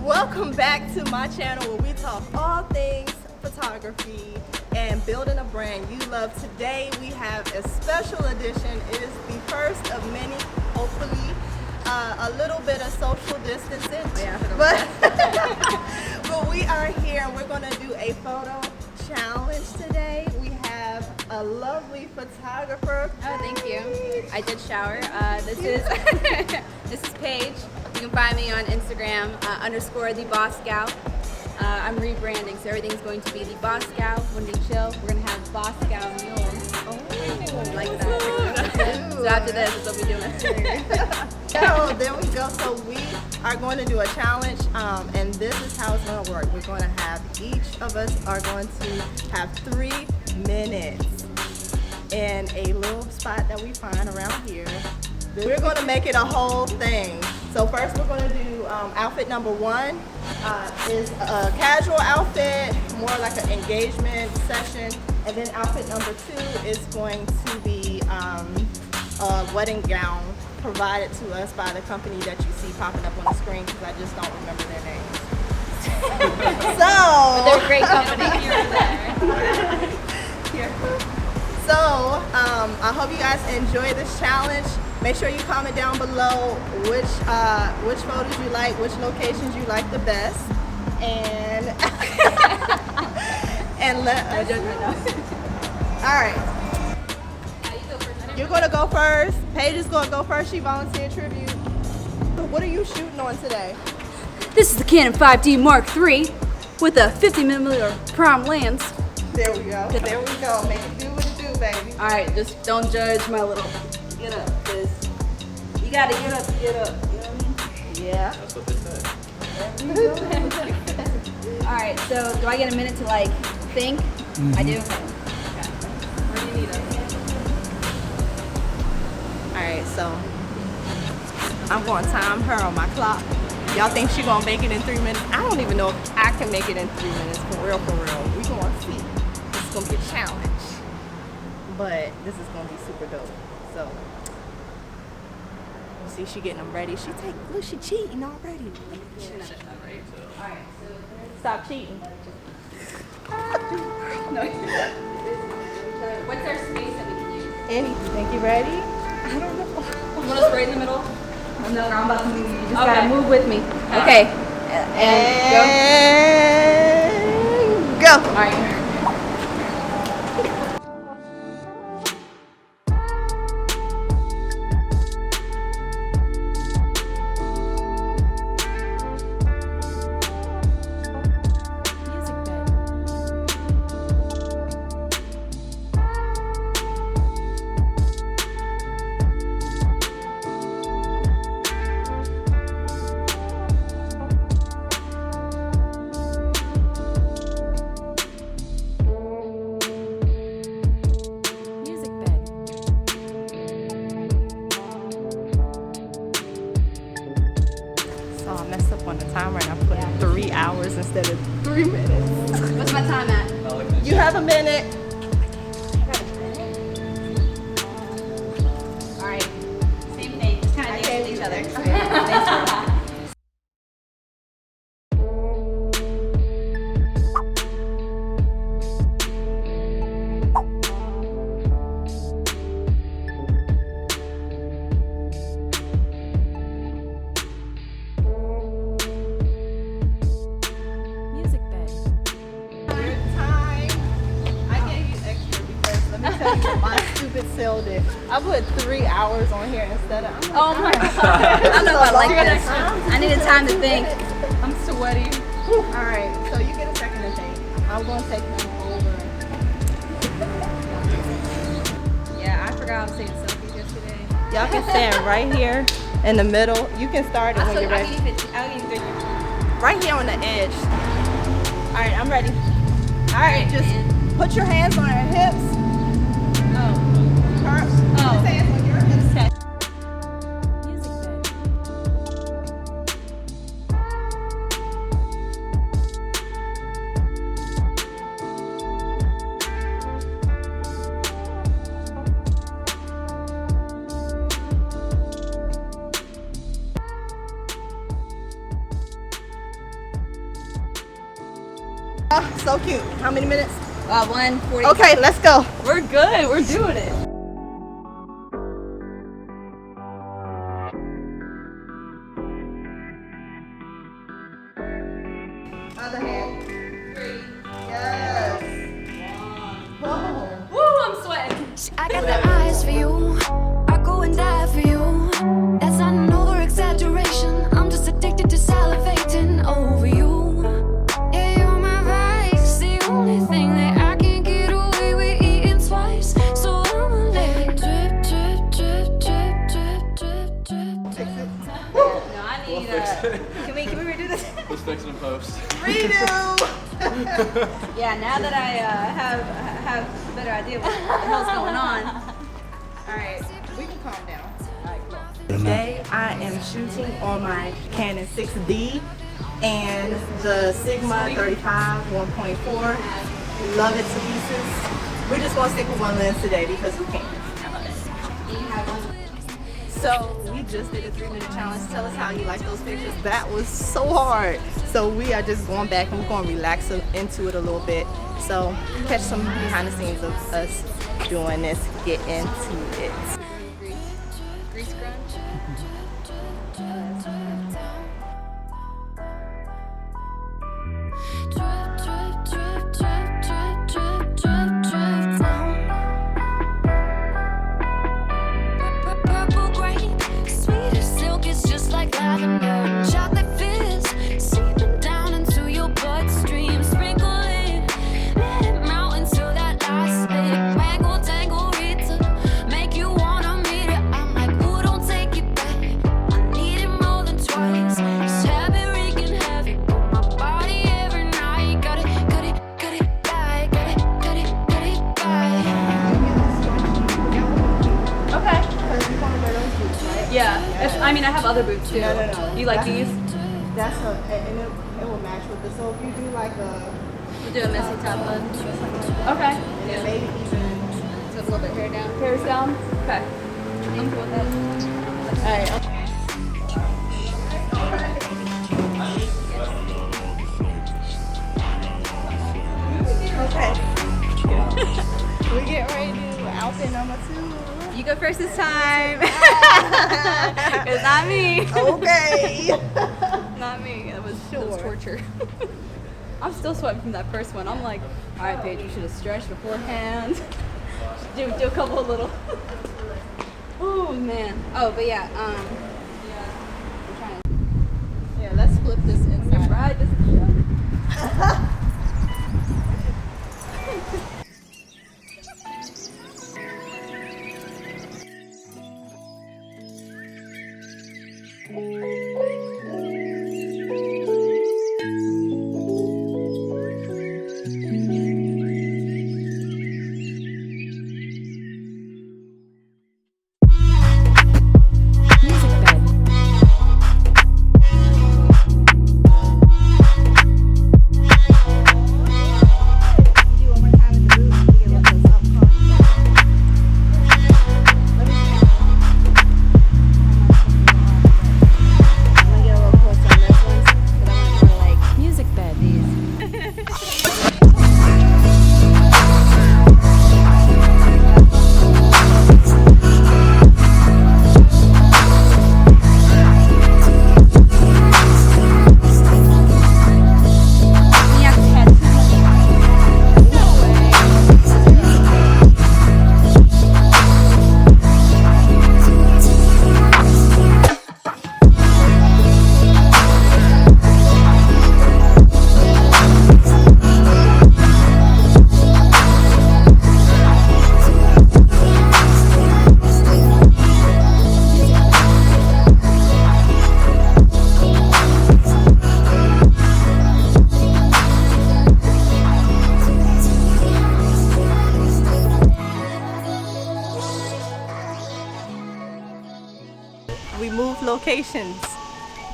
Welcome back to my channel where we talk all things photography and building a brand you love. Today we have a special edition. It is the first of many, hopefully a little bit of social distancing, but we are here and we're going to do a photo challenge today. We have a lovely photographer. Oh, thank you. I did shower. This is Paige. You can find me on Instagram _ the Boss Gal. I'm rebranding, so everything's going to be the Boss Gal. When we chill, we're gonna have Boss Gal meals. Oh, like that. So after this, is what we're doing. So there we go. So we are going to do a challenge, and this is how it's going to work. We're going to have each of us are going to have 3 minutes in a little spot that we find around here. We're going to make it a whole thing. So first we're going to do outfit number 1 is a casual outfit, more like an engagement session. And then outfit number 2 is going to be a wedding gown provided to us by the company that you see popping up on the screen, because I just don't remember their names. But they're a great company. So I hope you guys enjoy this challenge. Make sure you comment down below which photos you like, which locations you like the best, and let us know. All right. You're gonna go first. Paige is gonna go first. She volunteered tribute. What are you shooting on today? This is the Canon 5D Mark III with a 50mm prime lens. There we go. There we go. Make it do what it do, baby. All right, just don't judge my little get up, cause you gotta get up to get up. You know what I mean? Yeah. That's what they said. All right, so do I get a minute to like think? I do. Okay. Where do you need us? All right, so I'm gonna time her on my clock. Y'all think she gonna make it in 3 minutes? I don't even know if I can make it in 3 minutes, for real, for real. We gonna see. It's gonna be a challenge, but this is gonna be super dope. So, you see, she getting them ready. Look, she cheating already. All right, so Stop cheating. what's our space that we can use? Anything. Think you ready? I don't know. You want us right in the middle? No, I'm about to move. You just Okay. gotta move with me. Okay. And go. All right. So I messed up on the timer and I put 3 hours instead of 3 minutes. What's my time at? You have a minute. All right. Same thing. Just kind of next to each other. My stupid sale did. I put 3 hours on here instead of. Oh my God. I don't know if I like this. I needed time to think. I'm sweaty. All right, so you get a second to think. I'm going to take them over. Yeah, I forgot I was taking selfies yesterday. Y'all can stand right here in the middle. You can start it when you're ready. I'll give you 3. Right here on the edge. All right, I'm ready. All right, just put your hands on her hips. Her hands on your hips. Oh, so cute. How many minutes? 1:40. Okay, let's go. We're good. We're doing it. Other hand. 3. Yes. Whoa. Woo! I'm sweating. I got the eyes for you. I go and die for you. That's not an over exaggeration. I'm just addicted to salivating over you. Yeah, you're my vice. The only thing that I can get away with eating twice. So I'ma let it drip, drip, drip, drip, drip, drip, drip. No, I need. Can we redo this? Let's fix it in post. Redo. Yeah. Now that I have a better idea what the hell's going on. All right. We can calm down. Today I am shooting on my Canon 6D and the Sigma 35 1.4. Love it to pieces. We're just gonna stick with one lens today because we can. So we just did a 3-minute challenge. Tell us how you like those pictures. That was so hard. So we are just going back and we're gonna relax into it a little bit. So catch some behind the scenes of us doing this. Get into it. Grease scrunch. Drip, drip, drip, drip, drip, drip, drip, drip down. Purple grape, sweet as silk, it's just like lavender. Chocolate fizz, seeping down into your bloodstream. Sprinkle it, let it melt until that last bit. Mango tango Rita, make you wanna meet it. I'm like, who don't take it back? I need it more than twice. This habit wreaking havoc on my body every night. Got it, cut it, cut it back. Got it, cut it, cut it back. Okay. Because you want to wear those boots, right? Yeah. I mean, I have other boots too. No. You like these? That's a, and it will match with this. So if you do like a, We'll do a messy top bun. Okay. and then maybe even, So a little bit hair down. Hair's down? Okay. I'm cool with that. Alright. okay. We get ready to do outfit number 2. You go first this time. It's not me. Okay. Not me. That was torture. I'm still sweating from that first one. I'm like, all right, Paige, you should have stretched beforehand. do a couple of little. Oh man. Oh, but yeah. I'm trying. Yeah, let's flip this inside. Right. This is We moved locations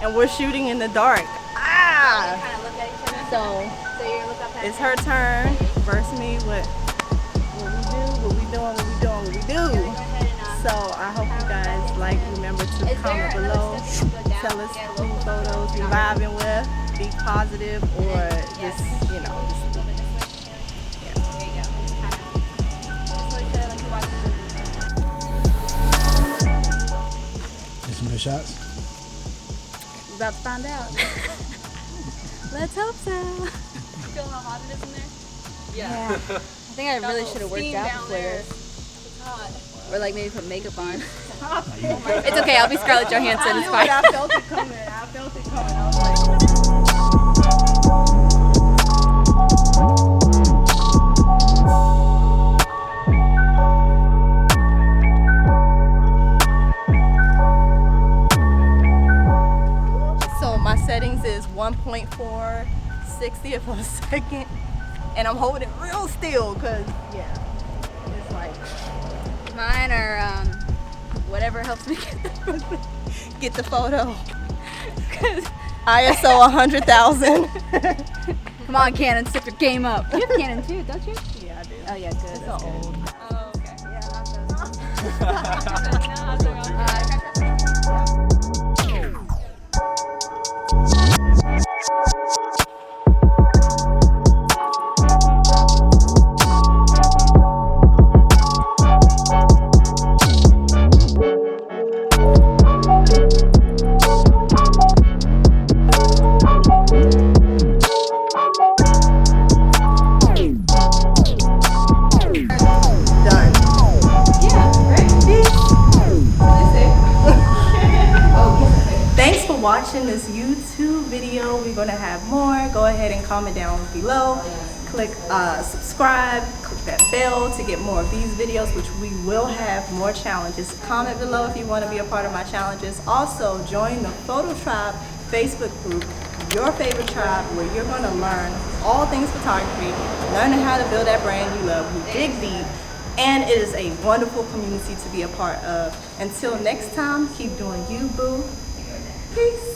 and we're shooting in the dark. Ah! kind of look at each other. So So you look up at it's her turn versus me. What we do. So I hope you guys remember to comment below. Tell us who photos you vibing with. be positive or just, you know, just, There you go. That's what I like to watch. Get some good shots. We're about to find out. Let's hope so. You feeling how hot it is in there? Yeah. I think I really should have worked out before this. It's hot. Or like maybe put makeup on. It's okay, I'll be Scarlett Johansson, it's fine. I felt it coming. I felt it coming. I was like, so my settings is 1.460th of a second, and I'm holding it real still because it's like Mine are whatever helps me get the photo. ISO 100,000. Come on, Canon, step your game up. You have Canon too, don't you? Yeah, I do. Oh yeah, good. That's good. old. Oh, okay. Done. Thanks for watching this YouTube video. We're going to have more. Go ahead and comment down below. Click subscribe, click that bell to get more of these videos, which we will have more challenges. Comment below if you want to be a part of my challenges. Also, join the Photo Tribe Facebook group, your favorite tribe, where you're going to learn all things photography, learning how to build that brand you love. We dig deep, and it is a wonderful community to be a part of. Until next time, keep doing you, boo. Peace.